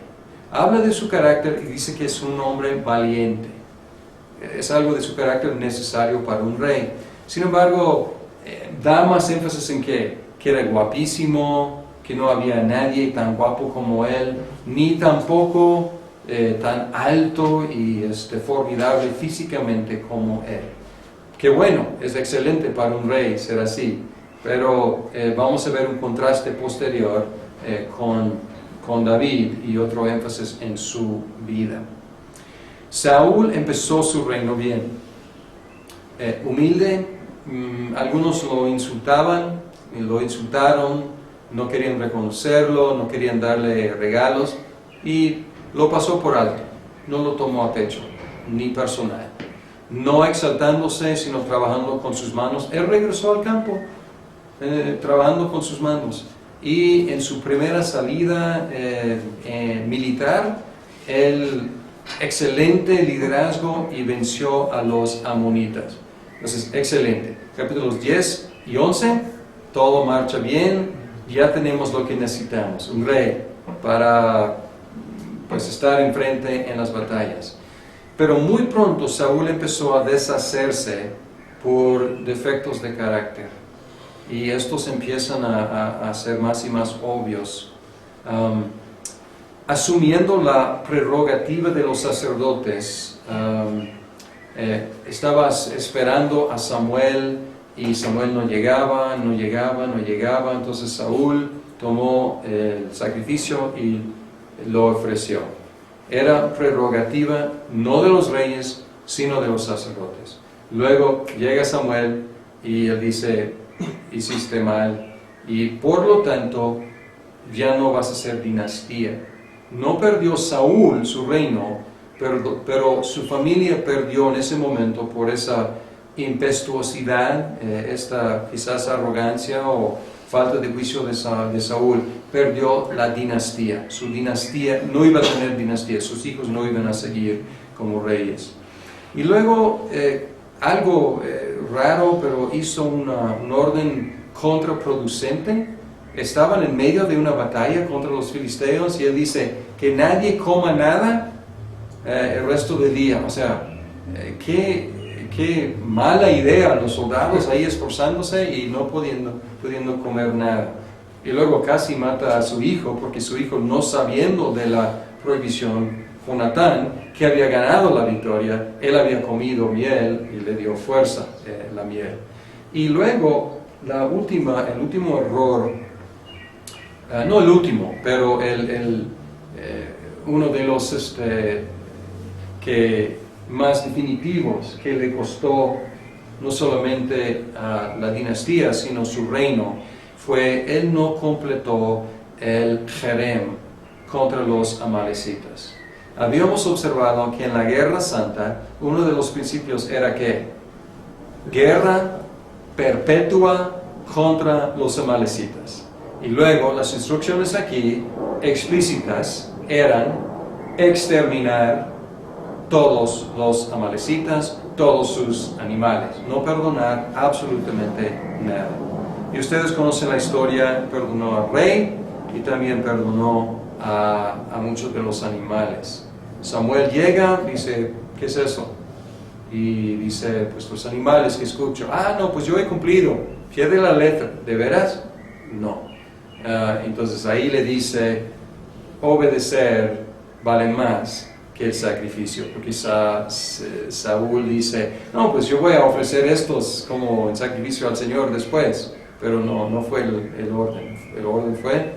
Habla de su carácter y dice que es un hombre valiente. Es algo de su carácter necesario para un rey. Sin embargo, da más énfasis en que era guapísimo, que no había nadie tan guapo como él, ni tampoco tan alto y formidable físicamente como él. Que bueno, es excelente para un rey ser así, pero vamos a ver un contraste posterior con David y otro énfasis en su vida. Saúl empezó su reino bien, humilde. Algunos lo insultaron, no querían reconocerlo, no querían darle regalos y lo pasó por alto, no lo tomó a pecho, ni personal. No exaltándose, sino trabajando con sus manos. Él regresó al campo, trabajando con sus manos. Y en su primera salida militar, el excelente liderazgo y venció a los amonitas. Entonces, excelente. Capítulos 10 y 11, todo marcha bien, ya tenemos lo que necesitamos, un rey para estar enfrente en las batallas. Pero muy pronto Saúl empezó a deshacerse por defectos de carácter. Y estos empiezan a ser más y más obvios. Asumiendo la prerrogativa de los sacerdotes, estabas esperando a Samuel y Samuel no llegaba. Entonces Saúl tomó el sacrificio y lo ofreció. Era prerrogativa no de los reyes, sino de los sacerdotes. Luego llega Samuel y él dice, hiciste mal, y por lo tanto ya no vas a ser dinastía. No perdió Saúl su reino, pero su familia perdió en ese momento por esa impetuosidad, esta quizás arrogancia o falta de juicio de Saúl, perdió la dinastía. Su dinastía no iba a tener dinastía, sus hijos no iban a seguir como reyes. Y luego, algo raro, pero hizo un orden contraproducente. Estaban en medio de una batalla contra los filisteos y él dice que nadie coma nada el resto del día. O sea, qué mala idea, los soldados ahí esforzándose y no pudiendo comer nada. Y luego casi mata a su hijo, porque su hijo, no sabiendo de la prohibición, Jonatán, que había ganado la victoria, él había comido miel y le dio fuerza la miel. Y luego el último error, no el último, pero uno de los más definitivos que le costó no solamente a la dinastía, sino su reino, fue él no completó el Jerem contra los amalecitas. Habíamos observado que en la Guerra Santa, uno de los principios era que guerra perpetua contra los amalecitas. Y luego las instrucciones aquí explícitas eran exterminar todos los amalecitas, todos sus animales, no perdonar absolutamente nada. Y ustedes conocen la historia, perdonó al rey y también perdonó a muchos de los animales. Samuel llega, dice, ¿qué es eso? Y dice, pues los animales que escucho. No, pues yo he cumplido, pierde la letra. ¿De veras? No. Entonces ahí le dice, obedecer vale más que el sacrificio, porque Saúl dice, no, pues yo voy a ofrecer estos como en sacrificio al Señor después, pero no fue el orden. El orden fue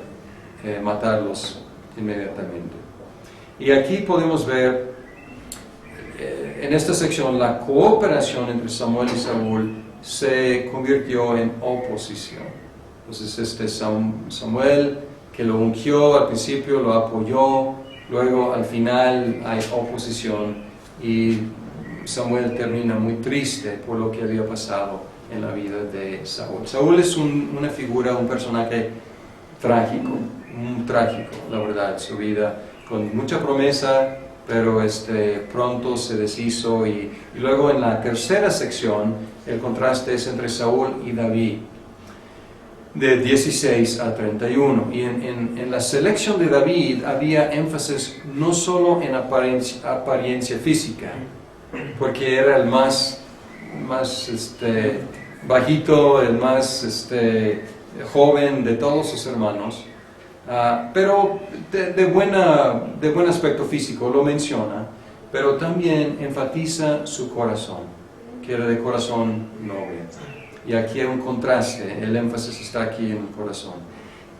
matarlos inmediatamente. Y aquí podemos ver en esta sección la cooperación entre Samuel y Saúl se convirtió en oposición. Entonces Samuel, que lo ungió al principio, lo apoyó, luego al final hay oposición y Samuel termina muy triste por lo que había pasado en la vida de Saúl. Saúl es una figura, un personaje trágico, la verdad, su vida, con mucha promesa, pero pronto se deshizo. Y luego en la tercera sección, el contraste es entre Saúl y David, de 16 a 31. Y en la selección de David había énfasis no solo en apariencia física, porque era el más bajito, el más joven de todos sus hermanos, pero de buen aspecto físico, lo menciona, pero también enfatiza su corazón, que era de corazón noble. Y aquí hay un contraste, el énfasis está aquí en el corazón.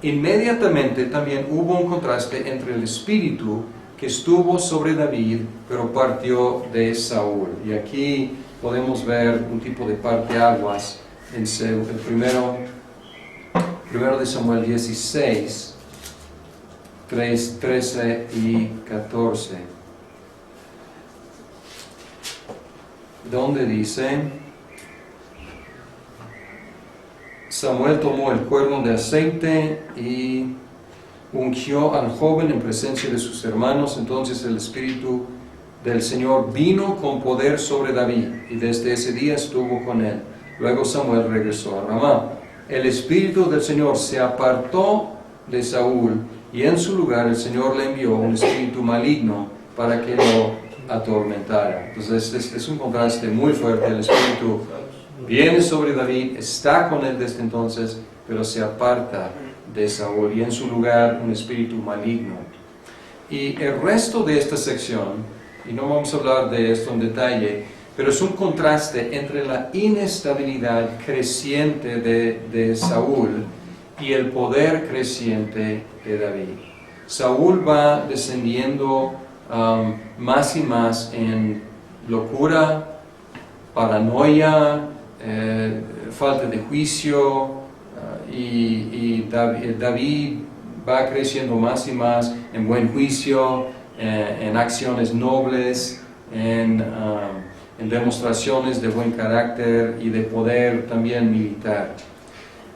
Inmediatamente también hubo un contraste entre el espíritu que estuvo sobre David, pero partió de Saúl. Y aquí podemos ver un tipo de parteaguas en el primero de Samuel 16, 13 y 14, donde dice: Samuel tomó el cuerno de aceite y ungió al joven en presencia de sus hermanos. Entonces el Espíritu del Señor vino con poder sobre David, y desde ese día estuvo con él. Luego Samuel regresó a Ramá. El Espíritu del Señor se apartó de Saúl, y en su lugar el Señor le envió un espíritu maligno para que lo atormentara. Entonces es un contraste muy fuerte. El Espíritu viene sobre David, está con él desde entonces, pero se aparta de Saúl, y en su lugar un espíritu maligno. Y el resto de esta sección, y no vamos a hablar de esto en detalle, pero es un contraste entre la inestabilidad creciente de Saúl y el poder creciente de David. Saúl va descendiendo más y más en locura, paranoia, falta de juicio, y David va creciendo más y más en buen juicio, en acciones nobles, en demostraciones de buen carácter y de poder también militar.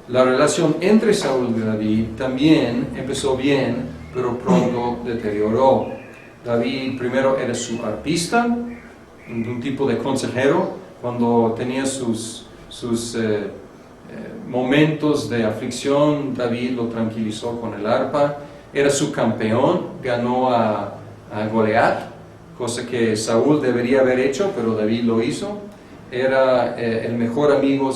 La relación entre Saúl y David también empezó bien, pero pronto deterioró. David primero era su arpista, un tipo de consejero. Cuando tenía sus momentos de aflicción, David lo tranquilizó con el arpa. Era su campeón, ganó a Goliat, cosa que Saúl debería haber hecho, pero David lo hizo. Era el mejor amigo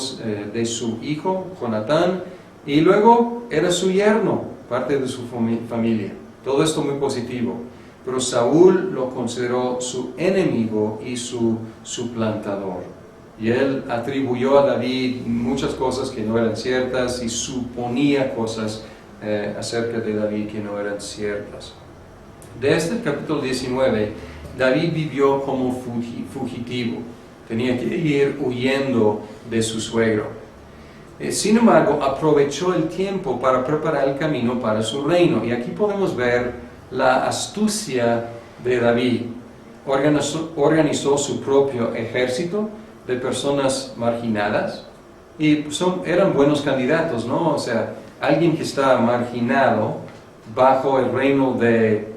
de su hijo, Jonatán, y luego era su yerno, parte de su familia. Todo esto muy positivo. Pero Saúl lo consideró su enemigo y su suplantador. Y él atribuyó a David muchas cosas que no eran ciertas y suponía cosas acerca de David que no eran ciertas. Desde el capítulo 19, David vivió como fugitivo. Tenía que ir huyendo de su suegro. Sin embargo, aprovechó el tiempo para preparar el camino para su reino. Y aquí podemos ver la astucia de David. Organizó su propio ejército de personas marginadas, y eran buenos candidatos, ¿no? O sea, alguien que está marginado bajo el reino de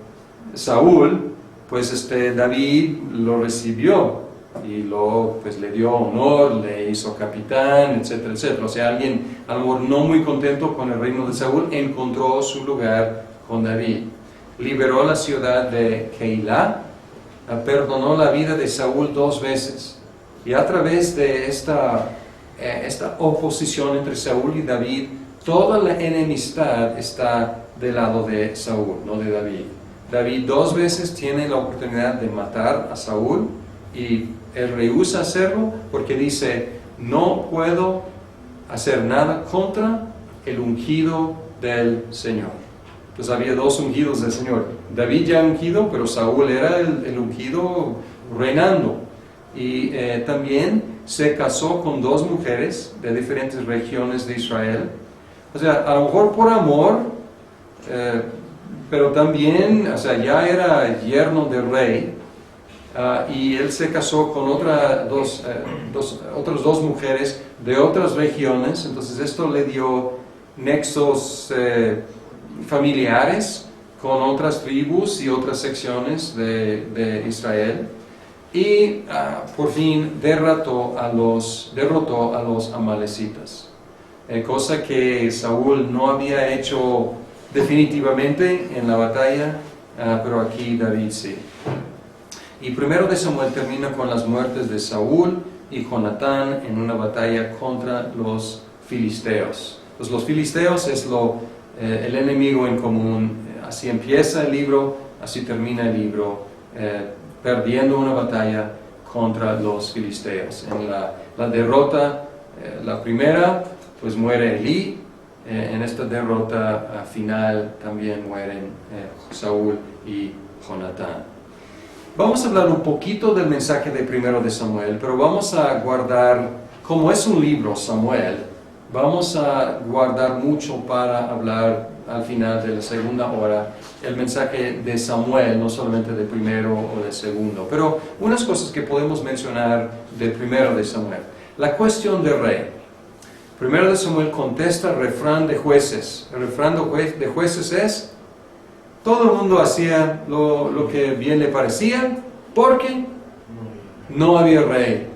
Saúl, pues David lo recibió y le dio honor, le hizo capitán, etcétera, etcétera. O sea, alguien a lo mejor no muy contento con el reino de Saúl encontró su lugar con David. Liberó la ciudad de Keilah, perdonó la vida de Saúl 2 veces. Y a través de esta oposición entre Saúl y David, toda la enemistad está del lado de Saúl, no de David. David 2 veces tiene la oportunidad de matar a Saúl, y él rehúsa hacerlo porque dice: no puedo hacer nada contra el ungido del Señor. Entonces había 2 ungidos del Señor. David ya ungido, pero Saúl era el ungido reinando. Y también se casó con 2 mujeres de diferentes regiones de Israel. O sea, a lo mejor por amor, pero también, o sea, ya era yerno del rey. Y él se casó con otras 2 mujeres de otras regiones. Entonces esto le dio nexos familiares con otras tribus y otras secciones de Israel. Y por fin derrotó a los amalecitas, cosa que Saúl no había hecho definitivamente en la batalla, pero aquí David sí. Y primero de Samuel termina con las muertes de Saúl y Jonatán en una batalla contra los filisteos. Pues los filisteos es lo el enemigo en común. Así empieza el libro, así termina el libro, perdiendo una batalla contra los filisteos. En la derrota, la primera, pues muere Elí. En esta derrota final también mueren Saúl y Jonatán. Vamos a hablar un poquito del mensaje de primero de Samuel, pero vamos a guardar, como es un libro, Samuel, vamos a guardar mucho para hablar al final de la segunda hora el mensaje de Samuel, no solamente de primero o de segundo, pero unas cosas que podemos mencionar de primero de Samuel. La cuestión del rey. Primero de Samuel contesta el refrán de Jueces. El refrán de Jueces es: todo el mundo hacía lo que bien le parecía porque no había rey.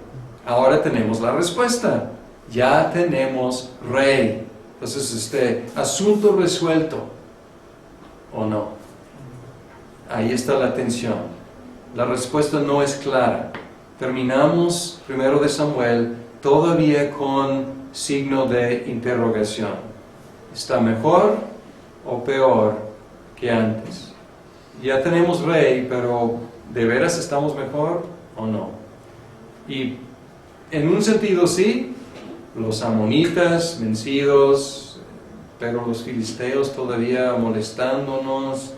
Ahora tenemos la respuesta. Ya tenemos rey. Entonces, asunto resuelto, ¿o no? Ahí está la tensión. La respuesta no es clara. Terminamos primero de Samuel todavía con signo de interrogación. ¿Está mejor o peor que antes? Ya tenemos rey, pero ¿de veras estamos mejor o no? Y en un sentido sí, los amonitas vencidos, pero los filisteos todavía molestándonos,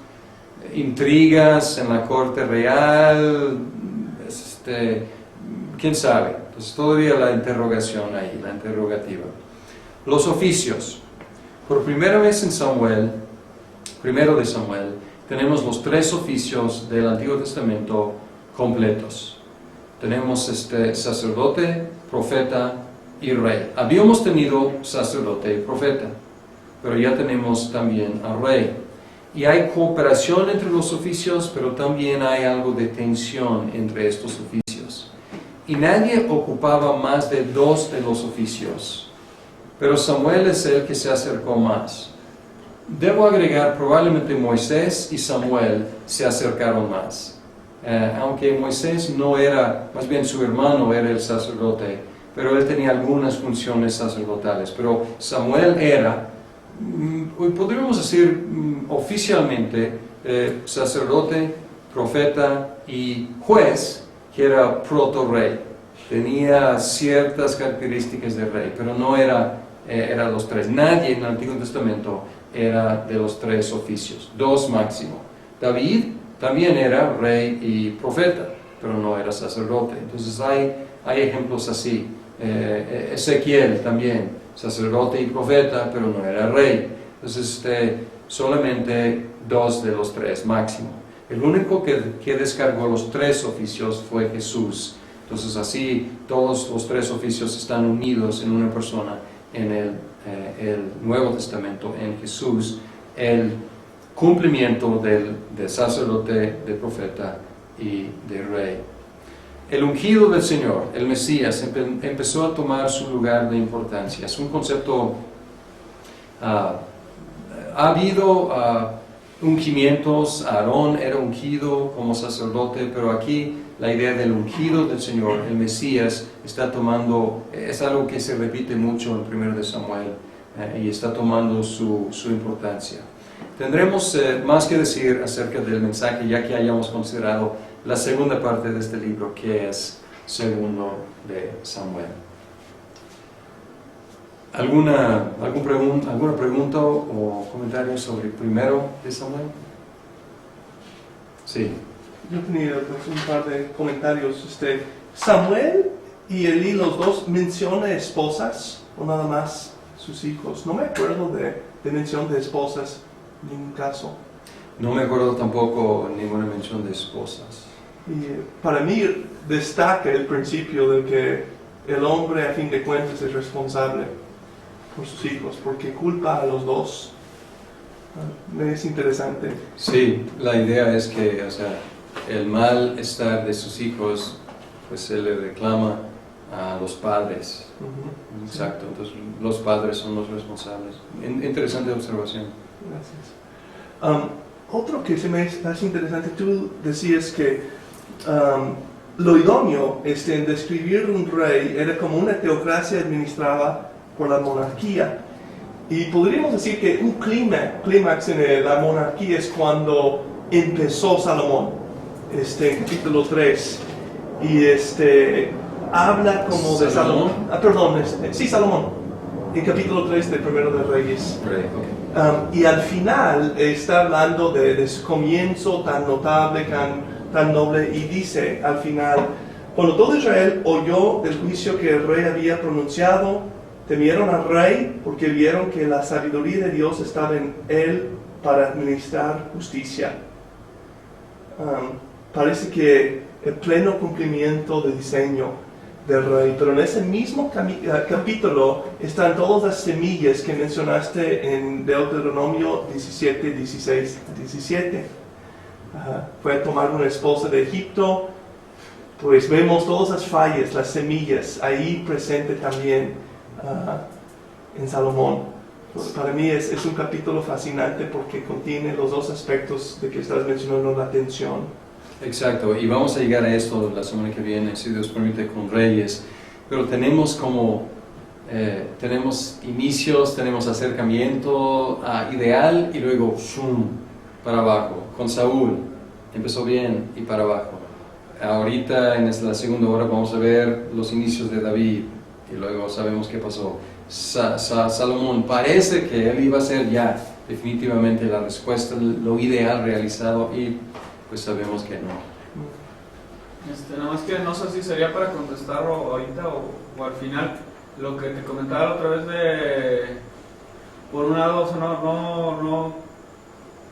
intrigas en la corte real, quién sabe. Entonces todavía la interrogación ahí, la interrogativa. Los oficios. Por primera vez en Samuel, primero de Samuel, tenemos los 3 oficios del Antiguo Testamento completos. Tenemos sacerdote, profeta y rey. Habíamos tenido sacerdote y profeta, pero ya tenemos también al rey. Y hay cooperación entre los oficios, pero también hay algo de tensión entre estos oficios. Y nadie ocupaba más de 2 de los oficios, pero Samuel es el que se acercó más. Debo agregar, probablemente Moisés y Samuel se acercaron más. Aunque Moisés no era, más bien su hermano era el sacerdote, pero él tenía algunas funciones sacerdotales. Pero Samuel era, podríamos decir oficialmente, sacerdote, profeta y juez, que era proto-rey. Tenía ciertas características de rey, pero no era los 3. Nadie en el Antiguo Testamento era de los 3 oficios, 2 máximo. David también era rey y profeta, pero no era sacerdote. Entonces hay ejemplos así. Ezequiel también, sacerdote y profeta, pero no era rey. Entonces solamente 2 de los 3 máximo. El único que descargó los 3 oficios fue Jesús. Entonces así todos los 3 oficios están unidos en una persona en el Nuevo Testamento, en Jesús, el cumplimiento del sacerdote, del profeta y del rey. El ungido del Señor, el Mesías, empezó a tomar su lugar de importancia. Es un concepto, ha habido ungimientos. Aarón era ungido como sacerdote, pero aquí la idea del ungido del Señor, el Mesías, está tomando, es algo que se repite mucho en 1 de Samuel, y está tomando su importancia. Tendremos más que decir acerca del mensaje, ya que hayamos considerado la segunda parte de este libro, que es segundo de Samuel. ¿Alguna pregunta o comentario sobre primero de Samuel? Sí. Yo tenía pues, un par de comentarios. Samuel y Elí, los dos, menciona esposas o nada más sus hijos. No me acuerdo de mención de esposas en ningún caso. No me acuerdo tampoco ninguna mención de esposas. Y para mí destaca el principio de que el hombre a fin de cuentas es responsable por sus hijos, porque culpa a los dos. Es interesante. Sí, la idea es que, el malestar de sus hijos, pues se le reclama a los padres. Uh-huh. Exacto, entonces los padres son los responsables. Interesante observación. Gracias. Otro que se me hace interesante, tú decías que lo idóneo en describir un rey era como una teocracia administrada por la monarquía. Y podríamos decir que un clímax en la monarquía es cuando empezó Salomón, en capítulo 3. Y habla como de Salomón. Perdón, sí, Salomón, en capítulo 3 del Primero de Reyes. Right, okay. Y al final está hablando de su comienzo tan notable, tan noble, y dice al final: cuando todo Israel oyó del juicio que el rey había pronunciado, temieron al rey porque vieron que la sabiduría de Dios estaba en él para administrar justicia. Parece que el pleno cumplimiento del diseño del rey, pero en ese mismo capítulo están todas las semillas que mencionaste en Deuteronomio 17, 16, 17. Fue a tomar una esposa de Egipto. Pues vemos todas las fallas, las semillas, ahí presente también en Salomón. Pues para mí es un capítulo fascinante porque contiene los dos aspectos de que estás mencionando, la atención. Exacto, y vamos a llegar a esto la semana que viene, si Dios permite, con Reyes. Pero tenemos tenemos inicios, tenemos acercamiento ideal y luego zoom, para abajo. Con Saúl empezó bien y para abajo. Ahorita en la segunda hora vamos a ver los inicios de David y luego sabemos qué pasó. Salomón, parece que él iba a ser ya definitivamente la respuesta, lo ideal realizado, y pues sabemos que no. Nada más que no sé si sería para contestar ahorita o al final. Lo que te comentaba la otra vez por un lado, o sea,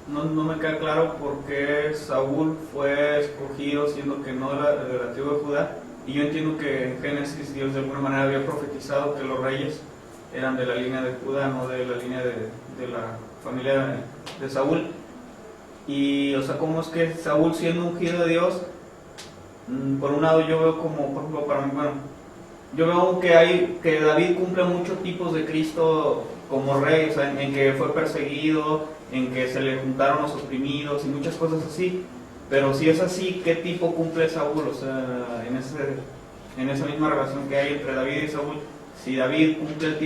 no me queda claro por qué Saúl fue escogido siendo que no era de la tribu de Judá. Y yo entiendo que en Génesis Dios de alguna manera había profetizado que los reyes eran de la línea de Judá, no de la línea de la familia de Saúl. Y, o sea, ¿cómo es que Saúl, siendo ungido de Dios, por un lado yo veo como, por ejemplo, para mí, bueno, yo veo que David cumple muchos tipos de Cristo como rey, o sea, en que fue perseguido, en que se le juntaron los oprimidos y muchas cosas así. Pero si es así, ¿qué tipo cumple Saúl? O sea, en esa misma relación que hay entre David y Saúl, si David cumple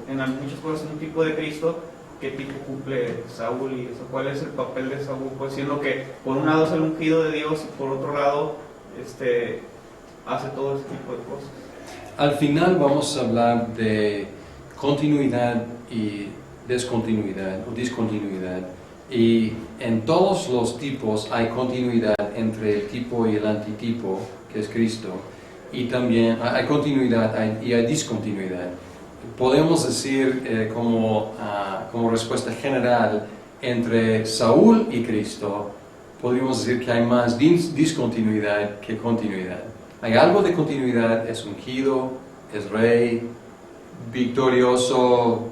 en muchas cosas un tipo de Cristo, ¿qué tipo cumple Saúl? Y eso, ¿cuál es el papel de Saúl? Pues siendo que por un lado es el ungido de Dios y por otro lado hace todo ese tipo de cosas. Al final vamos a hablar de continuidad y descontinuidad o discontinuidad, y en todos los tipos hay continuidad entre el tipo y el antitipo, que es Cristo, y también hay continuidad y hay discontinuidad. Podemos decir como respuesta general, entre Saúl y Cristo podríamos decir que hay más discontinuidad que continuidad. Hay algo de continuidad, es ungido, es rey, victorioso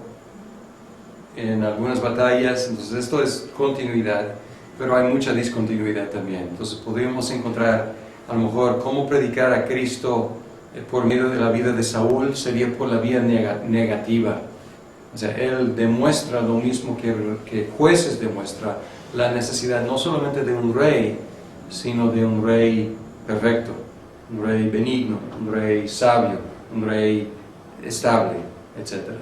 en algunas batallas, entonces esto es continuidad, pero hay mucha discontinuidad también. Entonces podríamos encontrar a lo mejor cómo predicar a Cristo por medio de la vida de Saúl sería por la vía negativa. O sea, él demuestra lo mismo que Jueces demuestra, la necesidad no solamente de un rey, sino de un rey perfecto, un rey benigno, un rey sabio, un rey estable, etc.